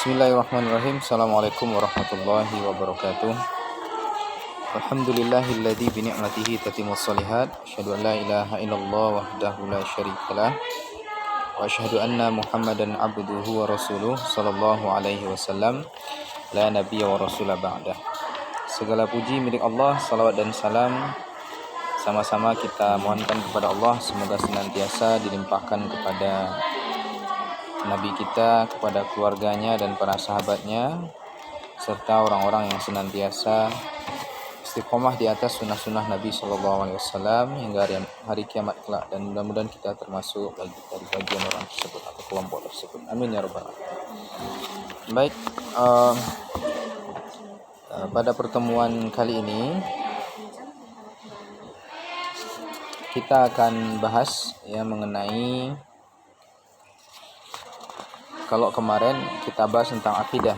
Bismillahirrahmanirrahim. Assalamualaikum warahmatullahi wabarakatuh. Alhamdulillahilladzi bi ni'matihi tatimmus shalihat. Asyhadu an la ilaha illallah wahdahu la syarikalah. Wa asyhadu anna Muhammadan abduhu wa rasuluh sallallahu alaihi wasallam. La nabiyya wa rasula ba'dah. Segala puji milik Allah, salawat dan salam sama-sama kita mohonkan kepada Allah, semoga senantiasa dilimpahkan kepada Nabi kita, kepada keluarganya dan para sahabatnya, serta orang-orang yang senantiasa istiqomah di atas sunnah-sunnah Nabi SAW hingga hari kiamat kelak, dan mudah-mudahan kita termasuk dari bagian orang tersebut atau kelompok tersebut. Amin ya rabbal alamin. Baik, pada pertemuan kali ini kita akan bahas mengenai, kalau kemarin kita bahas tentang akidah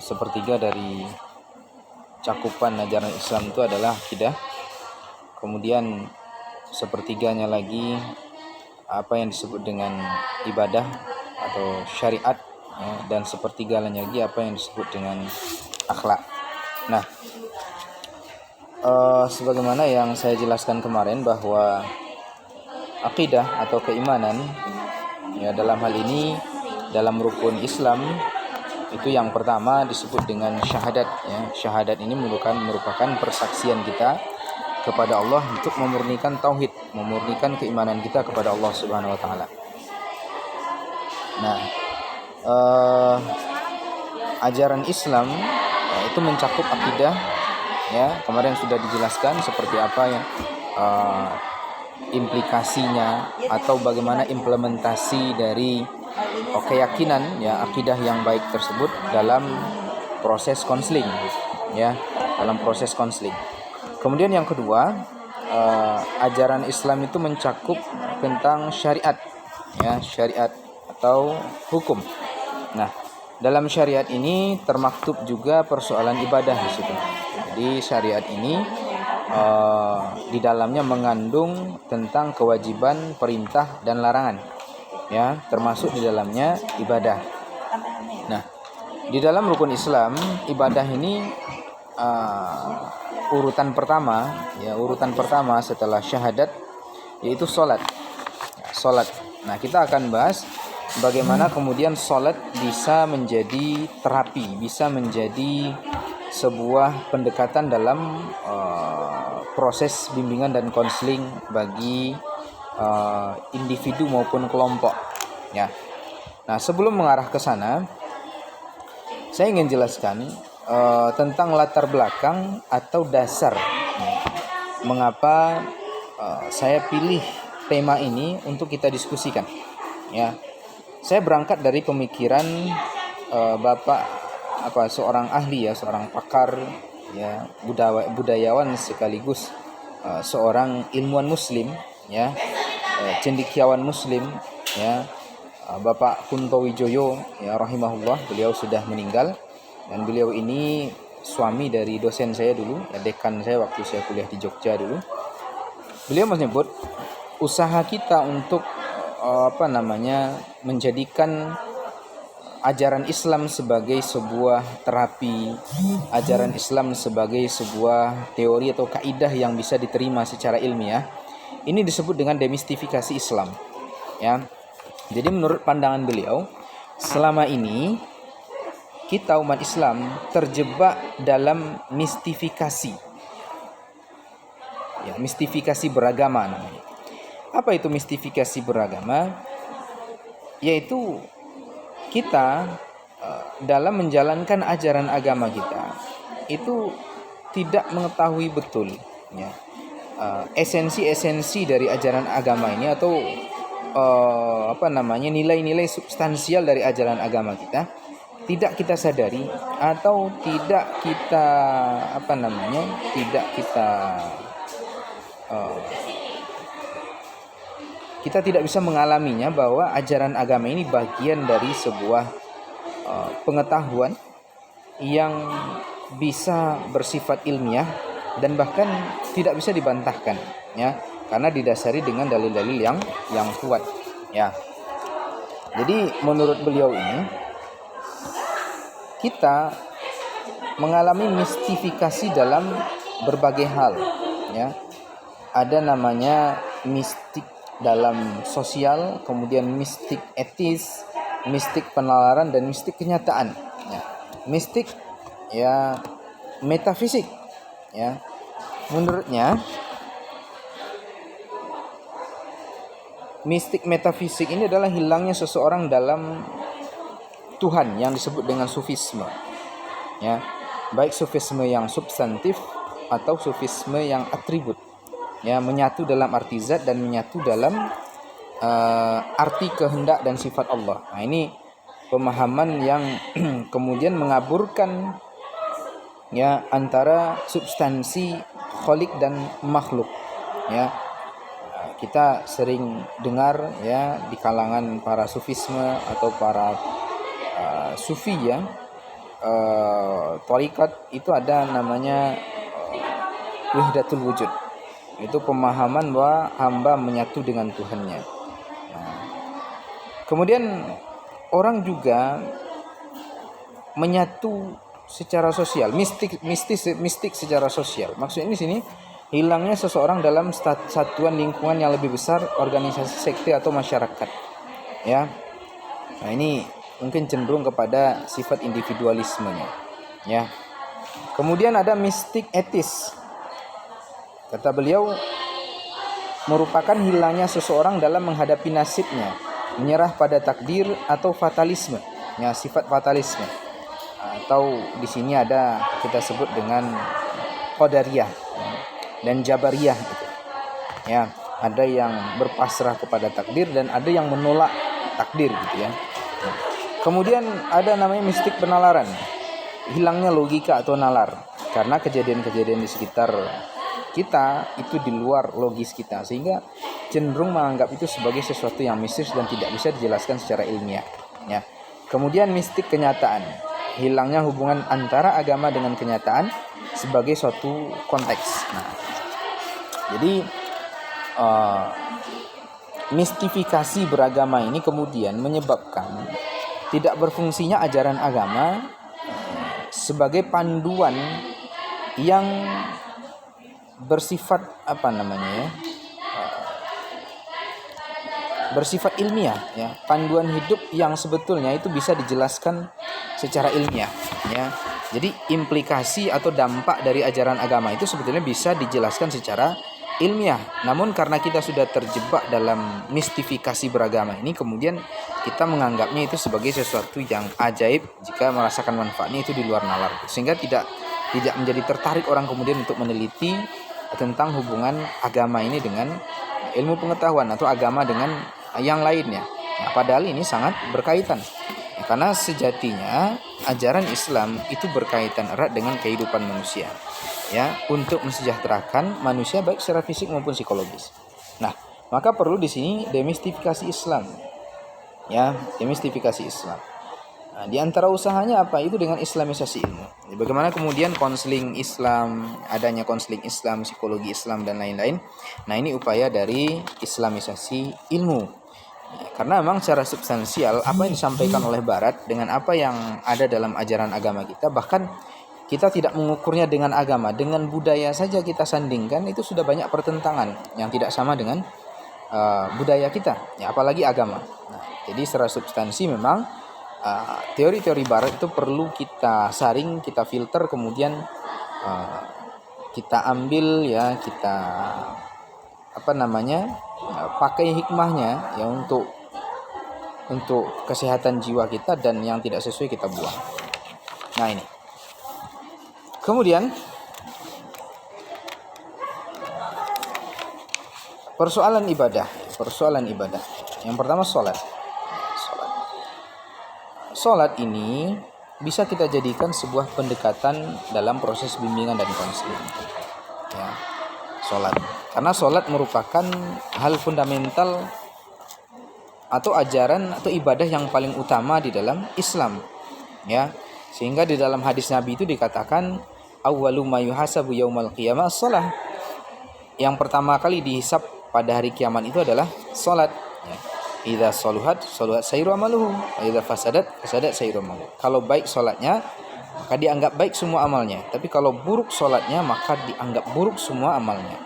sepertiga dari cakupan ajaran Islam itu adalah akidah. Kemudian sepertiganya lagi apa yang disebut dengan ibadah atau syariat, dan sepertiganya lagi apa yang disebut dengan akhlak. Nah, sebagaimana yang saya jelaskan kemarin bahwa akidah atau keimanan, dalam hal ini dalam rukun Islam itu yang pertama disebut dengan syahadat. Syahadat ini merupakan persaksian kita kepada Allah untuk memurnikan tauhid, memurnikan keimanan kita kepada Allah Subhanahu wa taala. Nah, ajaran Islam itu mencakup akidah, kemarin sudah dijelaskan seperti apa implikasinya atau bagaimana implementasi dari keyakinan akidah yang baik tersebut dalam proses konseling, dalam proses konseling. Kemudian yang kedua, ajaran Islam itu mencakup tentang syariat, syariat atau hukum. Nah, dalam syariat ini termaktub juga persoalan ibadah di situ. Jadi syariat ini di dalamnya mengandung tentang kewajiban, perintah dan larangan, termasuk di dalamnya ibadah. Nah, di dalam rukun Islam, ibadah ini urutan pertama setelah syahadat, yaitu sholat. Nah, kita akan bahas bagaimana kemudian sholat bisa menjadi terapi, bisa menjadi sebuah pendekatan dalam proses bimbingan dan konseling bagi individu maupun kelompok. Nah, sebelum mengarah ke sana, saya ingin jelaskan tentang latar belakang atau dasar mengapa saya pilih tema ini untuk kita diskusikan. Saya berangkat dari pemikiran seorang ahli, seorang pakar, budayawan sekaligus seorang ilmuwan muslim, cendekiawan muslim, Bapak Kunto Wijoyo, rahimahullah. Beliau sudah meninggal, dan beliau ini suami dari dosen saya dulu, dekan saya waktu saya kuliah di Jogja dulu. Beliau menyebut usaha kita untuk menjadikan ajaran Islam sebagai sebuah terapi, ajaran Islam sebagai sebuah teori atau kaidah yang bisa diterima secara ilmiah, ini disebut dengan demistifikasi Islam. Jadi menurut pandangan beliau, selama ini kita umat Islam terjebak dalam mistifikasi, mistifikasi beragama namanya. Apa itu mistifikasi beragama? Yaitu kita dalam menjalankan ajaran agama kita itu tidak mengetahui betul esensi-esensi dari ajaran agama ini, atau nilai-nilai substansial dari ajaran agama kita tidak kita sadari, atau kita tidak bisa mengalaminya, bahwa ajaran agama ini bagian dari sebuah pengetahuan yang bisa bersifat ilmiah dan bahkan tidak bisa dibantahkan, karena didasari dengan dalil-dalil yang kuat. Jadi menurut beliau ini, kita mengalami mistifikasi dalam berbagai hal, ya. Ada namanya mistik dalam sosial, kemudian mistik etis, mistik penalaran, dan mistik kenyataan, ya. Mistik, ya, metafisik, ya. Menurutnya mistik metafisik ini adalah hilangnya seseorang dalam Tuhan yang disebut dengan sufisme, ya, baik sufisme yang substantif atau sufisme yang atribut, ya, menyatu dalam arti zat dan menyatu dalam arti kehendak dan sifat Allah. Nah, ini pemahaman yang kemudian mengaburkan, ya, antara substansi khalik dan makhluk, ya. Kita sering dengar, ya, di kalangan para sufisme atau para sufi, ya, thariqat itu ada namanya wahdatul wujud. Itu pemahaman bahwa hamba menyatu dengan Tuhannya. Nah, kemudian orang juga menyatu secara sosial, mistik secara sosial. Maksudnya di sini hilangnya seseorang dalam satuan lingkungan yang lebih besar, organisasi, sekte atau masyarakat, ya. Nah, ini mungkin cenderung kepada sifat individualismenya, ya. Kemudian ada mistik etis. Kata beliau, merupakan hilangnya seseorang dalam menghadapi nasibnya, menyerah pada takdir atau fatalisme, ya, sifat fatalisme. Atau di sini ada kita sebut dengan qadariyah, ya, dan jabariyah, gitu. Ya, ada yang berpasrah kepada takdir dan ada yang menolak takdir, gitu, ya. Kemudian ada namanya mistik penalaran. Hilangnya logika atau nalar karena kejadian-kejadian di sekitar kita itu di luar logis kita, sehingga cenderung menganggap itu sebagai sesuatu yang mistis dan tidak bisa dijelaskan secara ilmiah, ya. Kemudian mistik kenyataan. Hilangnya hubungan antara agama dengan kenyataan sebagai suatu konteks. Nah, jadi mistifikasi beragama ini kemudian menyebabkan tidak berfungsinya ajaran agama sebagai panduan yang bersifat bersifat ilmiah, ya, panduan hidup yang sebetulnya itu bisa dijelaskan secara ilmiah, ya. Jadi implikasi atau dampak dari ajaran agama itu sebetulnya bisa dijelaskan secara ilmiah. Namun karena kita sudah terjebak dalam mistifikasi beragama ini, kemudian kita menganggapnya itu sebagai sesuatu yang ajaib jika merasakan manfaatnya itu di luar nalar, sehingga tidak menjadi tertarik orang kemudian untuk meneliti tentang hubungan agama ini dengan ilmu pengetahuan atau agama dengan yang lainnya. Nah, padahal ini sangat berkaitan, ya, karena sejatinya ajaran Islam itu berkaitan erat dengan kehidupan manusia, ya, untuk mensejahterakan manusia baik secara fisik maupun psikologis. Nah, maka perlu di sini demistifikasi Islam, ya, demistifikasi Islam. Nah, di antara usahanya apa? Itu dengan islamisasi ilmu. Bagaimana kemudian konseling Islam, adanya konseling Islam, psikologi Islam, dan lain-lain. Nah, ini upaya dari islamisasi ilmu. Karena memang secara substansial apa yang disampaikan oleh Barat dengan apa yang ada dalam ajaran agama kita, bahkan kita tidak mengukurnya dengan agama, dengan budaya saja kita sandingkan, itu sudah banyak pertentangan yang tidak sama dengan budaya kita, ya, apalagi agama. Nah, jadi secara substansi memang teori-teori Barat itu perlu kita saring, kita filter, kemudian kita ambil, ya, kita pakai hikmahnya, ya, untuk kesehatan jiwa kita, dan yang tidak sesuai kita buang. Nah, ini. Kemudian persoalan ibadah. Yang pertama sholat. Sholat ini bisa kita jadikan sebuah pendekatan dalam proses bimbingan dan konseling, ya, sholat. Karena sholat merupakan hal fundamental atau ajaran atau ibadah yang paling utama di dalam Islam, ya. Sehingga di dalam hadis Nabi itu dikatakan awwalu ma yuhasabu yaumal qiyamah shalah. Yang pertama kali dihisab pada hari kiamat itu adalah sholat, ya. Idza saluhat saluhat sairu amaluhu, wa idza fasadat fasadat sairu amaluhu. Kalau baik salatnya, maka dianggap baik semua amalnya. Tapi kalau buruk salatnya, maka dianggap buruk semua amalnya.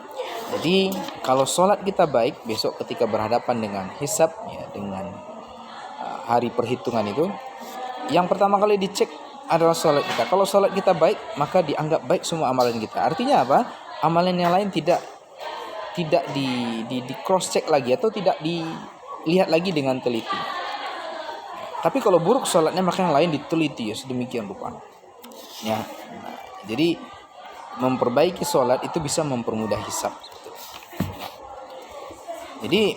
Jadi kalau salat kita baik, besok ketika berhadapan dengan hisab, ya, dengan hari perhitungan itu, yang pertama kali dicek adalah salat kita. Kalau salat kita baik, maka dianggap baik semua amalan kita. Artinya apa? Amalan yang lain tidak di cross check lagi atau tidak dilihat lagi dengan teliti. Tapi kalau buruk salatnya, maka yang lain diteliti ya sedemikian rupa. Ya. Nah, jadi memperbaiki salat itu bisa mempermudah hisab. Jadi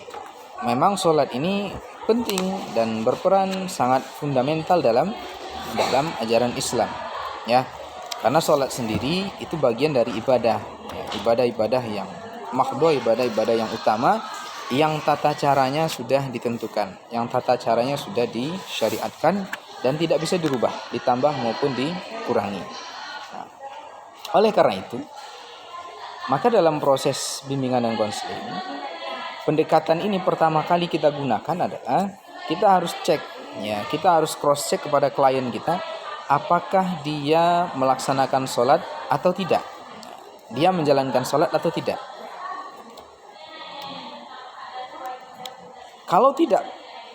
memang salat ini penting dan berperan sangat fundamental dalam ajaran Islam, ya. Karena salat sendiri itu bagian dari ibadah, ya, ibadah-ibadah yang mahdhu, ibadah-ibadah yang utama, yang tata caranya sudah ditentukan, yang tata caranya sudah disyariatkan dan tidak bisa dirubah, ditambah maupun dikurangi. Nah, oleh karena itu, maka dalam proses bimbingan dan konseling, pendekatan ini pertama kali kita gunakan adalah kita harus cek, ya, kita harus cross check kepada klien kita, apakah dia melaksanakan sholat atau tidak, dia menjalankan sholat atau tidak. Kalau tidak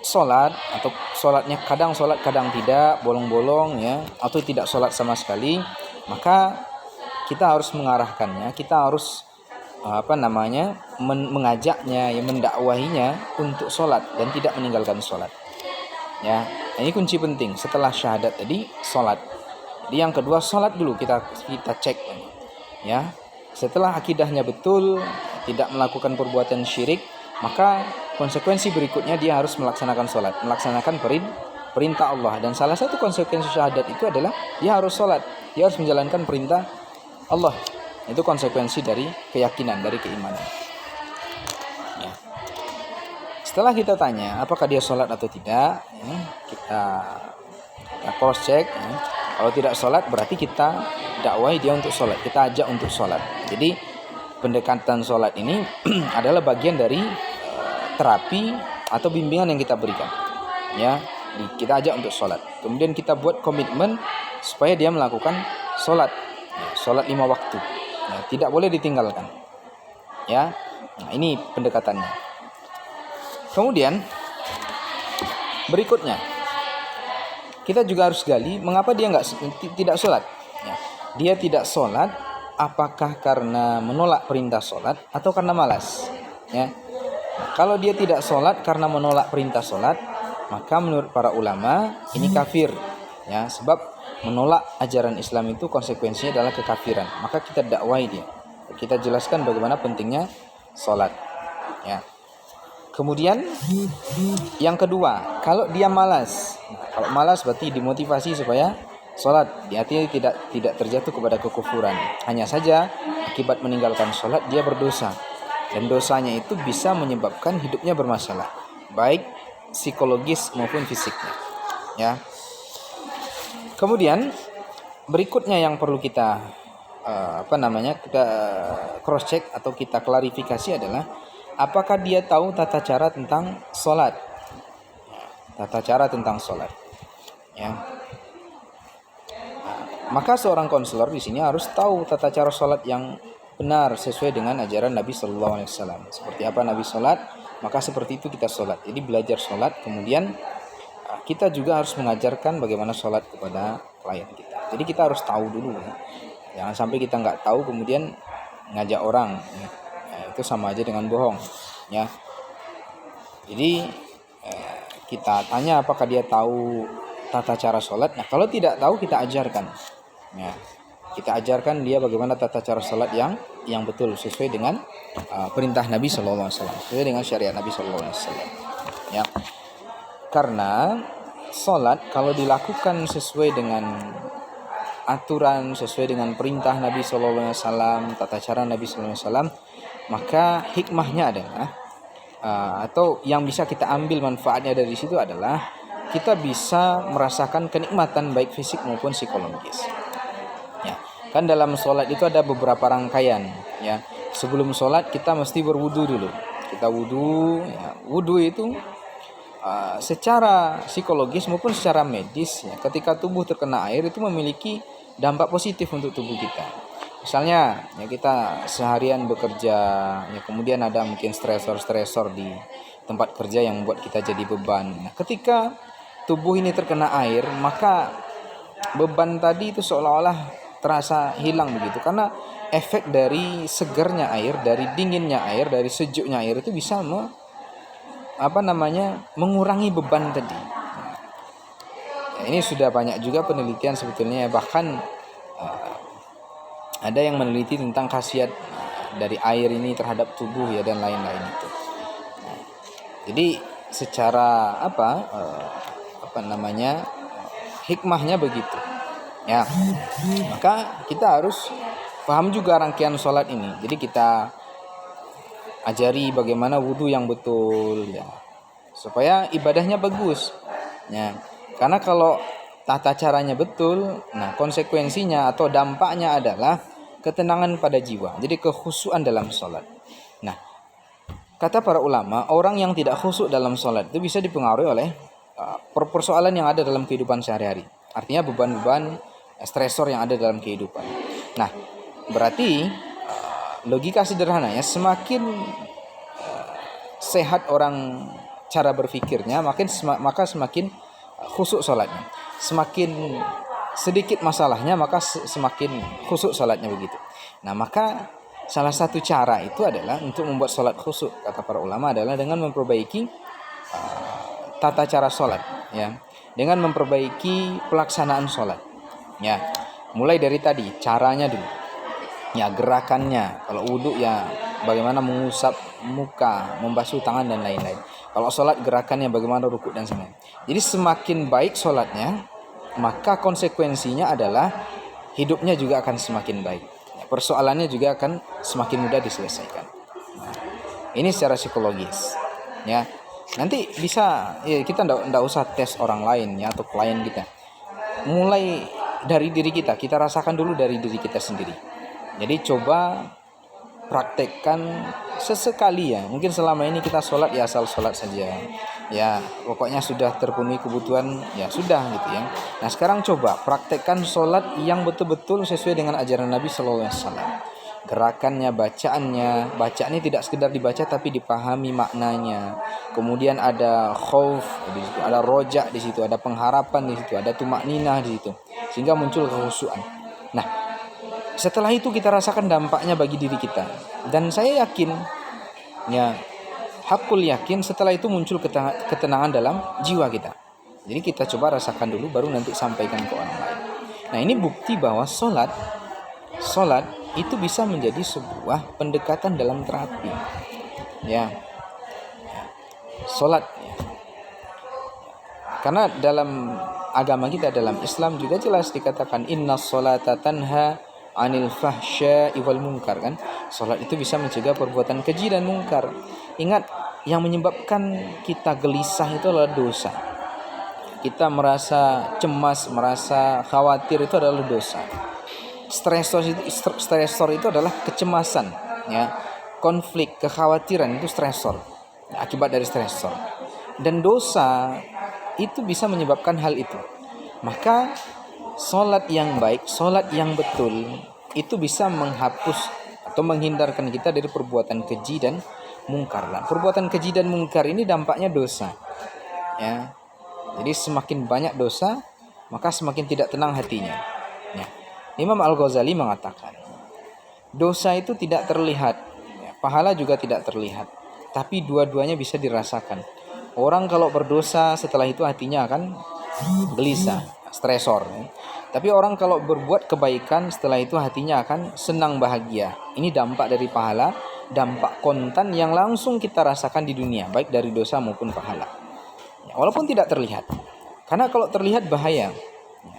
sholat atau sholatnya kadang sholat kadang tidak, bolong-bolong, ya, atau tidak sholat sama sekali, maka kita harus mengarahkannya, kita harus mengajaknya, ya, mendakwahinya untuk sholat dan tidak meninggalkan sholat. Ya, ini kunci penting. Setelah syahadat tadi, sholat. Jadi yang kedua, sholat dulu kita cek, ya. Setelah akidahnya betul, tidak melakukan perbuatan syirik, maka konsekuensi berikutnya dia harus melaksanakan sholat, melaksanakan perintah Allah. Dan salah satu konsekuensi syahadat itu adalah dia harus sholat, dia harus menjalankan perintah Allah. Itu konsekuensi dari keyakinan, dari keimanan, ya. Setelah kita tanya apakah dia sholat atau tidak, ya, kita cross check, ya. Kalau tidak sholat berarti kita dakwai dia untuk sholat, kita ajak untuk sholat. Jadi pendekatan sholat ini adalah bagian dari terapi atau bimbingan yang kita berikan, ya. Kita ajak untuk sholat, kemudian kita buat komitmen supaya dia melakukan sholat, ya, sholat 5 waktu, ya, tidak boleh ditinggalkan, ya. Nah, ini pendekatannya. Kemudian berikutnya kita juga harus gali mengapa dia tidak sholat, ya. Dia tidak sholat apakah karena menolak perintah sholat atau karena malas, ya. Kalau dia tidak sholat karena menolak perintah sholat, maka menurut para ulama ini kafir, ya, sebab menolak ajaran Islam itu konsekuensinya adalah kekafiran. Maka kita dakwai dia, kita jelaskan bagaimana pentingnya sholat, ya. Kemudian yang kedua, kalau dia malas, kalau malas berarti dimotivasi supaya sholat, artinya tidak terjatuh kepada kekufuran. Hanya saja akibat meninggalkan sholat dia berdosa, dan dosanya itu bisa menyebabkan hidupnya bermasalah, baik psikologis maupun fisiknya, ya. Kemudian berikutnya yang perlu kita kita cross check atau kita klarifikasi adalah apakah dia tahu tata cara tentang sholat, ya. Maka seorang konselor di sini harus tahu tata cara sholat yang benar sesuai dengan ajaran Nabi Sallallahu Alaihi Wasallam. Seperti apa Nabi sholat, maka seperti itu kita sholat. Jadi belajar sholat, kemudian kita juga harus mengajarkan bagaimana sholat kepada klien kita. Jadi kita harus tahu dulu, ya. Jangan sampai kita nggak tahu kemudian ngajak orang, ya. Itu sama aja dengan bohong, ya. Jadi kita tanya apakah dia tahu tata cara sholat. Nah, kalau tidak tahu kita ajarkan, ya. Kita ajarkan dia bagaimana tata cara sholat yang betul sesuai dengan perintah Nabi Sallallahu Alaihi Wasallam, sesuai dengan syariat Nabi Sallallahu Alaihi Wasallam, ya. Karena sholat kalau dilakukan sesuai dengan aturan, sesuai dengan perintah Nabi Sallallahu Alaihi Wasallam, tata cara Nabi Sallallahu Alaihi Wasallam, maka hikmahnya adalah atau yang bisa kita ambil manfaatnya dari situ adalah kita bisa merasakan kenikmatan baik fisik maupun psikologis. Ya, kan dalam sholat itu ada beberapa rangkaian, ya. Sebelum sholat kita mesti berwudu dulu. Kita wudu, ya. Wudu itu secara psikologis maupun secara medis ya, ketika tubuh terkena air itu memiliki dampak positif untuk tubuh kita. Misalnya ya kita seharian bekerja ya, kemudian ada mungkin stresor di tempat kerja yang membuat kita jadi beban. Nah, ketika tubuh ini terkena air, maka beban tadi itu seolah-olah terasa hilang begitu, karena efek dari segernya air, dari dinginnya air, dari sejuknya air itu bisa mengurangi beban tadi. Ya, ini sudah banyak juga penelitian sebetulnya, bahkan ada yang meneliti tentang khasiat dari air ini terhadap tubuh ya, dan lain-lain itu. Jadi secara hikmahnya begitu ya. Maka kita harus paham juga rangkaian sholat ini. Jadi kita ajari bagaimana wudhu yang betul ya, supaya ibadahnya bagus ya. Karena kalau tata caranya betul, nah konsekuensinya atau dampaknya adalah ketenangan pada jiwa, jadi kekhusyuan dalam sholat. Nah, kata para ulama, orang yang tidak khusyuk dalam sholat itu bisa dipengaruhi oleh persoalan yang ada dalam kehidupan sehari-hari. Artinya beban-beban stresor yang ada dalam kehidupan. Nah, berarti logika sederhananya, semakin sehat orang cara berpikirnya, maka semakin khusyuk sholatnya. Semakin sedikit masalahnya, maka semakin khusyuk sholatnya begitu. Nah, maka salah satu cara itu adalah untuk membuat sholat khusyuk, kata para ulama, adalah dengan memperbaiki tata cara sholat ya, dengan memperbaiki pelaksanaan sholat ya. Mulai dari tadi caranya dulu ya, gerakannya. Kalau wudhu ya bagaimana mengusap muka, membasuh tangan dan lain-lain. Kalau sholat gerakannya bagaimana rukuk dan sebagainya. Jadi semakin baik sholatnya, maka konsekuensinya adalah hidupnya juga akan semakin baik. Persoalannya juga akan semakin mudah diselesaikan. Nah, ini secara psikologis ya. Nanti bisa ya, kita ndak usah tes orang lain ya, atau klien kita. Mulai dari diri kita rasakan dulu dari diri kita sendiri. Jadi coba praktekkan sesekali ya. Mungkin selama ini kita sholat ya asal sholat saja ya, pokoknya sudah terpenuhi kebutuhan ya sudah gitu ya. Nah, sekarang coba praktekkan sholat yang betul-betul sesuai dengan ajaran Nabi Sallallahu Alaihi Wasallam. Gerakannya, bacaannya tidak sekedar dibaca tapi dipahami maknanya. Kemudian ada khauf di situ, ada roja di situ, ada pengharapan di situ, ada tumakninah di situ, sehingga muncul kekhusyuan. Nah, setelah itu kita rasakan dampaknya bagi diri kita, dan saya yakin ya, hakul yakin, setelah itu muncul ketenangan dalam jiwa kita. Jadi kita coba rasakan dulu, baru nanti sampaikan ke orang lain. Nah, ini bukti bahwa sholat itu bisa menjadi sebuah pendekatan dalam terapi ya. Sholat ya. Karena dalam agama kita, dalam Islam juga jelas dikatakan inna sholata tanha anil fahsya'i wal munkar kan. Salat itu bisa mencegah perbuatan keji dan mungkar. Ingat, yang menyebabkan kita gelisah itu adalah dosa. Kita merasa cemas, merasa khawatir, itu adalah dosa. Stresor itu adalah kecemasan ya. Konflik, kekhawatiran itu stresor, akibat dari stresor. Dan dosa itu bisa menyebabkan hal itu. Maka sholat yang baik, sholat yang betul itu bisa menghapus atau menghindarkan kita dari perbuatan keji dan mungkar. Nah, perbuatan keji dan mungkar ini dampaknya dosa ya. Jadi semakin banyak dosa, maka semakin tidak tenang hatinya ya. Imam Al-Ghazali mengatakan, dosa itu tidak terlihat ya, pahala juga tidak terlihat, tapi dua-duanya bisa dirasakan. Orang kalau berdosa setelah itu hatinya akan gelisah, stresor ya. Tapi orang kalau berbuat kebaikan setelah itu hatinya akan senang, bahagia. Ini dampak dari pahala, dampak kontan yang langsung kita rasakan di dunia, baik dari dosa maupun pahala ya, walaupun tidak terlihat. Karena kalau terlihat bahaya.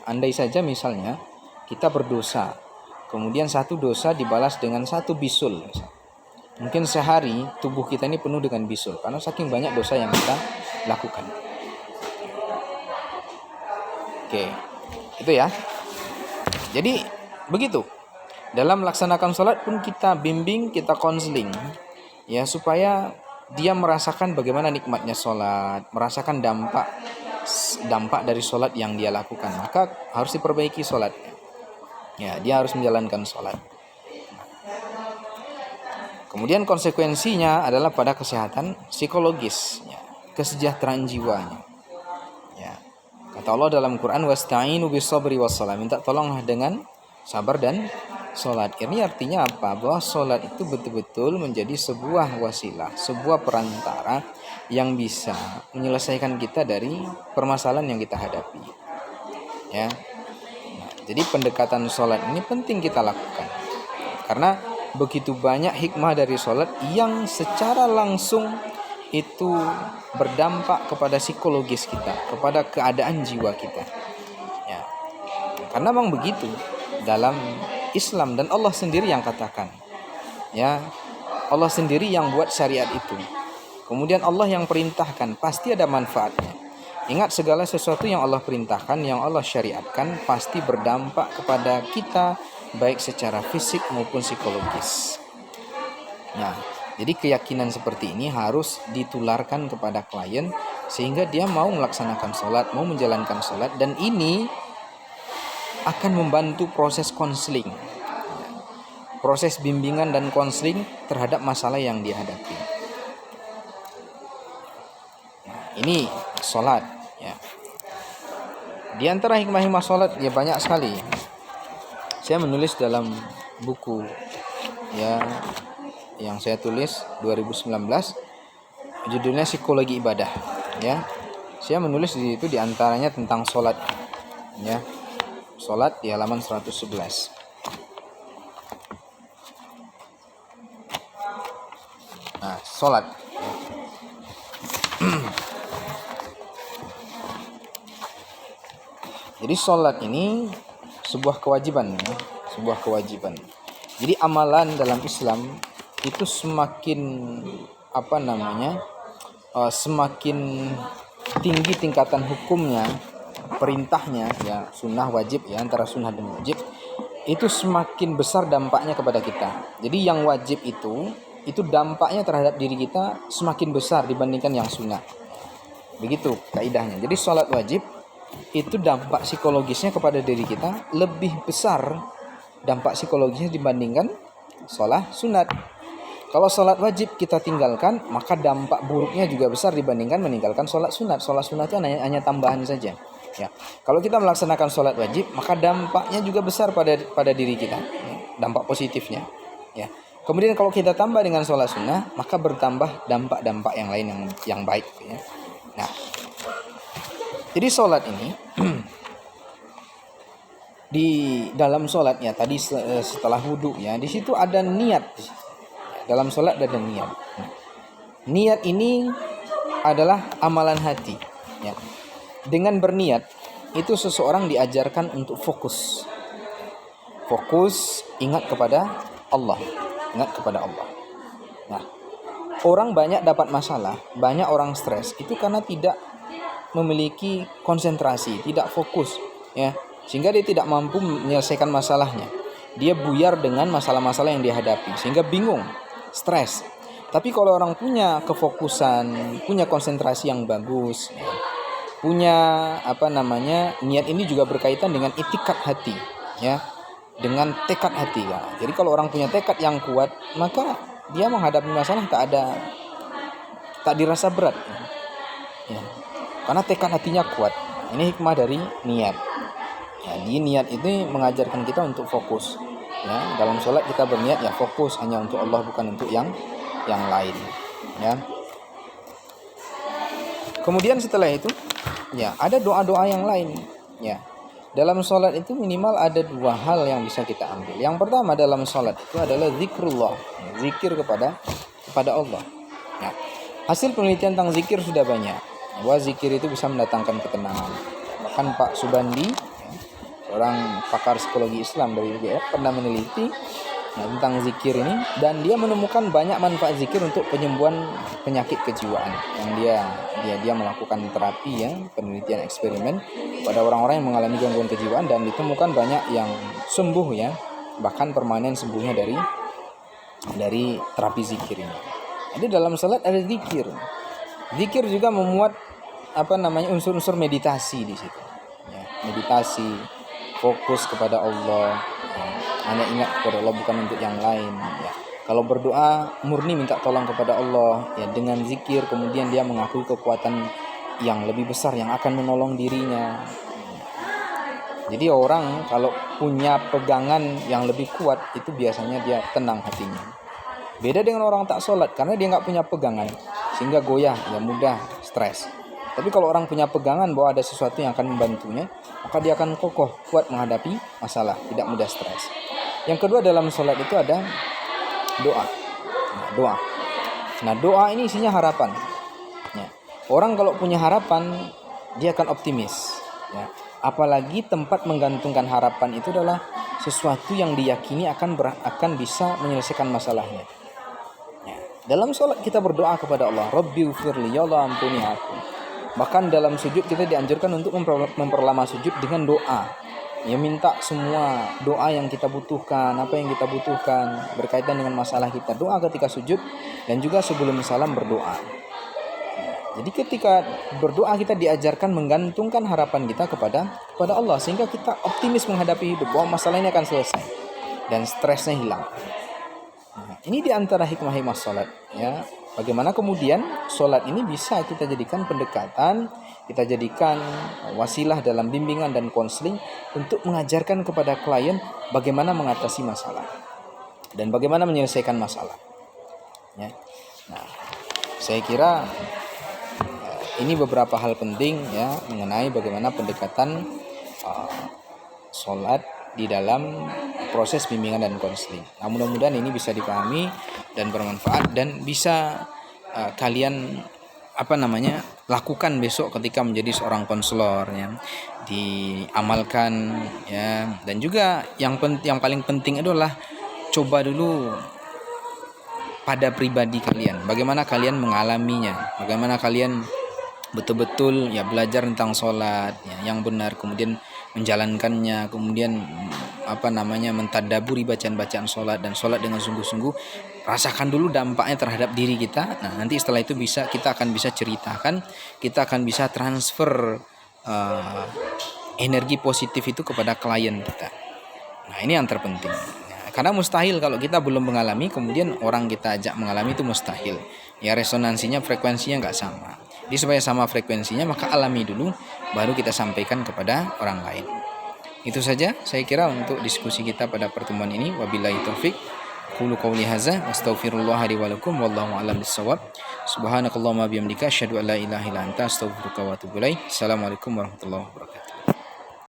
Andai saja misalnya kita berdosa, kemudian satu dosa dibalas dengan satu bisul, mungkin sehari tubuh kita ini penuh dengan bisul, karena saking banyak dosa yang kita lakukan. Oke, itu ya. Jadi begitu. Dalam melaksanakan sholat pun kita bimbing, kita konseling ya, supaya dia merasakan bagaimana nikmatnya sholat, merasakan dampak dari sholat yang dia lakukan, maka harus diperbaiki sholatnya. Ya, dia harus menjalankan sholat. Kemudian konsekuensinya adalah pada kesehatan psikologis, ya, kesejahteraan jiwanya. Ya. Kata Allah dalam Quran, wasta'inu bis-sabri was-shalah, minta tolonglah dengan sabar dan sholat. Ini artinya apa? Bahwa sholat itu betul-betul menjadi sebuah wasilah, sebuah perantara yang bisa menyelesaikan kita dari permasalahan yang kita hadapi. Ya. Nah, jadi pendekatan sholat ini penting kita lakukan, karena begitu banyak hikmah dari sholat yang secara langsung itu berdampak kepada psikologis kita, kepada keadaan jiwa kita. Ya. Karena memang begitu dalam Islam, dan Allah sendiri yang katakan. Ya, Allah sendiri yang buat syariat itu. Kemudian Allah yang perintahkan, pasti ada manfaatnya. Ingat, segala sesuatu yang Allah perintahkan, yang Allah syariatkan, pasti berdampak kepada kita, baik secara fisik maupun psikologis. Nah, jadi keyakinan seperti ini harus ditularkan kepada klien, sehingga dia mau melaksanakan sholat, mau menjalankan sholat, dan ini akan membantu proses konseling, proses bimbingan dan konseling terhadap masalah yang dihadapi. Nah, ini sholat. Ya. Di antara hikmah-hikmah sholat ya banyak sekali. Saya menulis dalam buku ya yang saya tulis 2019, judulnya Psikologi Ibadah. Ya, saya menulis di situ diantaranya tentang sholat. Ya, sholat di halaman 111. Nah, sholat. Jadi sholat ini sebuah kewajiban, ya, sebuah kewajiban. Jadi amalan dalam Islam itu semakin semakin tinggi tingkatan hukumnya, perintahnya, ya sunnah wajib, ya antara sunnah dan wajib, itu semakin besar dampaknya kepada kita. Jadi yang wajib itu dampaknya terhadap diri kita semakin besar dibandingkan yang sunnah. Begitu kaidahnya. Jadi sholat wajib itu dampak psikologisnya kepada diri kita lebih besar dampak psikologisnya dibandingkan sholat sunat. Kalau sholat wajib kita tinggalkan, maka dampak buruknya juga besar dibandingkan meninggalkan sholat sunat. Sholat sunat itu hanya tambahan saja. Ya, kalau kita melaksanakan sholat wajib, maka dampaknya juga besar pada diri kita, ya, dampak positifnya. Ya. Kemudian kalau kita tambah dengan sholat sunnah, maka bertambah dampak-dampak yang lain yang baik. Ya. Nah, jadi sholat ini di dalam sholatnya tadi setelah wudhu, ya di situ ada niat. Dalam sholat ada niat. Niat ini adalah amalan hati. Ya. Dengan berniat itu seseorang diajarkan untuk fokus. Fokus, ingat kepada Allah. Ingat kepada Allah. Nah, orang banyak dapat masalah, banyak orang stres itu karena tidak memiliki konsentrasi, tidak fokus, ya, sehingga dia tidak mampu menyelesaikan masalahnya. Dia buyar dengan masalah-masalah yang dihadapi, sehingga bingung, stres. Tapi kalau orang punya kefokusan, punya konsentrasi yang bagus, ya, punya niat ini juga berkaitan dengan itikat hati, ya, dengan tekad hati, ya. Jadi kalau orang punya tekad yang kuat, maka dia menghadapi masalah tak dirasa berat, ya. Karena tekad hatinya kuat. Ini hikmah dari niat. Ya, di niat ini mengajarkan kita untuk fokus. Ya, dalam sholat kita berniat ya fokus hanya untuk Allah, bukan untuk yang lain. Ya. Kemudian setelah itu, ya ada doa-doa yang lain. Ya, dalam sholat itu minimal ada dua hal yang bisa kita ambil. Yang pertama dalam sholat itu adalah zikrullah, zikir kepada Allah. Ya. Hasil penelitian tentang zikir sudah banyak. Bahwa zikir itu bisa mendatangkan ketenangan. Bahkan Pak Subandi, seorang pakar psikologi Islam dari UGM, pernah meneliti tentang zikir ini, dan dia menemukan banyak manfaat zikir untuk penyembuhan penyakit kejiwaan. Yang dia melakukan terapi, ya, penelitian eksperimen pada orang-orang yang mengalami gangguan kejiwaan, dan ditemukan banyak yang sembuh, ya, bahkan permanen sembuhnya dari terapi zikir ini. Jadi dalam salat ada zikir. Zikir juga memuat unsur-unsur meditasi di situ. Ya, meditasi, fokus kepada Allah, ya, hanya ingat kepada Allah bukan untuk yang lain. Ya. Kalau berdoa murni minta tolong kepada Allah, ya dengan zikir kemudian dia mengakui kekuatan yang lebih besar yang akan menolong dirinya. Jadi orang kalau punya pegangan yang lebih kuat itu biasanya dia tenang hatinya. Beda dengan orang tak sholat karena dia nggak punya pegangan sehingga goyah, ya mudah stres. Tapi kalau orang punya pegangan bahwa ada sesuatu yang akan membantunya, maka dia akan kokoh, kuat menghadapi masalah, tidak mudah stres. Yang kedua dalam sholat itu ada doa. Nah doa ini isinya harapan. Ya. Orang kalau punya harapan, dia akan optimis. Ya. Apalagi tempat menggantungkan harapan itu adalah sesuatu yang diyakini akan bisa menyelesaikan masalahnya. Ya. Dalam sholat kita berdoa kepada Allah, Rabbighfirli, ya Allah ampuni aku. Bahkan dalam sujud kita dianjurkan untuk memperlama sujud dengan doa. Ya minta semua doa yang kita butuhkan, apa yang kita butuhkan berkaitan dengan masalah kita. Doa ketika sujud dan juga sebelum salam berdoa. Jadi ketika berdoa kita diajarkan menggantungkan harapan kita kepada Allah sehingga kita optimis menghadapi hidup bahwa masalah ini akan selesai dan stresnya hilang. Nah, ini diantara hikmah-hikmah sholat. Ya, bagaimana kemudian sholat ini bisa kita jadikan pendekatan, kita jadikan wasilah dalam bimbingan dan konseling untuk mengajarkan kepada klien bagaimana mengatasi masalah dan bagaimana menyelesaikan masalah. Ya. Nah, saya kira ini beberapa hal penting ya mengenai bagaimana pendekatan sholat di dalam proses bimbingan dan konseling. Nah, mudah-mudahan ini bisa dipahami dan bermanfaat dan bisa kalian lakukan besok ketika menjadi seorang konselor ya. Diamalkan ya, dan juga yang paling penting adalah coba dulu pada pribadi kalian. Bagaimana kalian mengalaminya? Bagaimana kalian betul-betul ya belajar tentang sholat ya, yang benar, kemudian menjalankannya, kemudian mentadaburi bacaan-bacaan sholat dan sholat dengan sungguh-sungguh. Rasakan dulu dampaknya terhadap diri kita. Nah nanti setelah itu kita akan bisa ceritakan, kita akan bisa transfer energi positif itu kepada klien kita. Nah ini yang terpenting ya, karena mustahil kalau kita belum mengalami kemudian orang kita ajak mengalami, itu mustahil ya, resonansinya, frekuensinya nggak sama. Jadi supaya sama frekuensinya maka alami dulu baru kita sampaikan kepada orang lain. Itu saja saya kira untuk diskusi kita pada pertemuan ini. Wabillahi taufik. Qulu qouli hadza astaghfirullah li wa lakum wallahu a'lam bissawab. Subhanakallahumma bihamdika asyhadu an la ilaha illa anta astaghfiruka wa atubu ilaik. Assalamualaikum warahmatullahi wabarakatuh.